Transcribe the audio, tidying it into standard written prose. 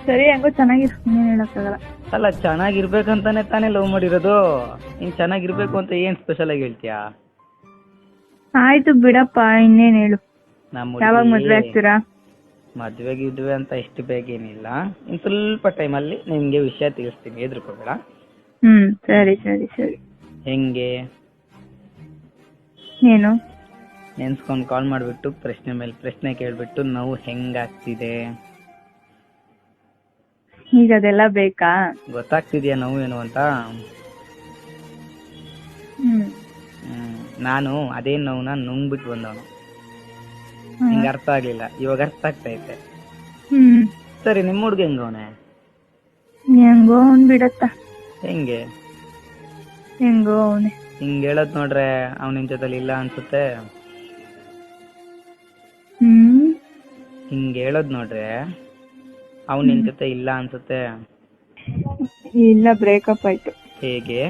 ಸರಿ ಹೆಂಗೋ ಚೆನ್ನಾಗಿರ್ ನೀನ್ ಹೇಳಕ್ಕಾಗಲ್ಲ. ಅಲ್ಲ ಚೆನ್ನಾಗಿರ್ಬೇಕಂತಾನೆ ತಾನೇ ಲವ್ ಮಾಡಿರೋದು. ನೀನ್ ಚೆನ್ನಾಗಿರ್ಬೇಕು ಅಂತ ಏನ್ ಸ್ಪೆಷಲ್ ಆಗಿ ಹೇಳ್ತೀಯಾ? ಆಯ್ತು ಬಿಡಪ್ಪ, ಇನ್ನೇನ್ ಹೇಳು. ನಮ್ಮ ಯಾವಾಗ ಮದ್ವೆ ಆಗ್ತೀರಾ? ಮದ್ವೆ ಗಿದ್ವೆ ಅಂತ ಇಷ್ಟು ಬೇಗ ಏನಿಲ್ಲ, ಇನ್ ಸ್ವಲ್ಪ ಟೈಮಲ್ಲಿ ನಿಮ್ಗೆ ವಿಷಯ ತಿಳಿಸ್ತೀನಿ, ಹೆದರ್ಕೋಬೇಡ. ಸರಿ ಸರಿ ಸರಿ. ಹೆಂಗೆ ಏನು? ನೆನ್ಸ್ಕೊಂಡ್ ಕಾಲ್ ಮಾಡ್ಬಿಟ್ಟು ಪ್ರಶ್ನೆ ಮೇಲೆ ಪ್ರಶ್ನೆ ಕೇಳ್ಬಿಟ್ಟು ನಾವು ಹೆಂಗಾಗ್ತಿದೆ ಈಗ ಅದೆಲ್ಲ ಬೇಕಾ? ಗೊತ್ತಾಗ್ತಿದ್ಯಾ ನೋವು ಏನು ಅಂತ? ನಾನು ಅದೇ ನೋವನ್ನ ನುಂಗ್ಬಿಟ್ಟು ಬಂದವನು. ನಿಂಗೆ ಅರ್ಥ ಆಗ್ಲಿಲ್ಲ, ಇವಾಗ ಅರ್ಥ ಆಗ್ತೈತೆ. ಸರಿ, ನಿಮ್ಮ ಹುಡ್ಗ ಹೆಂಗವನೆ? ಹೆಂಗೋ ಅವ್ನ್ ಬಿಡತ್ತ. ಹೆಂಗೆ? ಹೆಂಗೋ ಅವನೇ. ಹಿಂಗ್ ಹೇಳೋದ್ ನೋಡ್ರೆ ಅವನಿನ್ ಜೊತೆಲಿ ಇಲ್ಲ ಅನ್ಸುತ್ತೆ. ಹಿಂಗ್ ಹೇಳೋದ್ ನೋಡ್ರೆ ಅವ್ನ್ ನಿನ್ ಜೊತೆ ಇಲ್ಲ ಅನ್ಸುತ್ತೆ. ಇಲ್ಲ, ಬ್ರೇಕಪ್ ಆಯ್ತು. ಹೇಗೆ?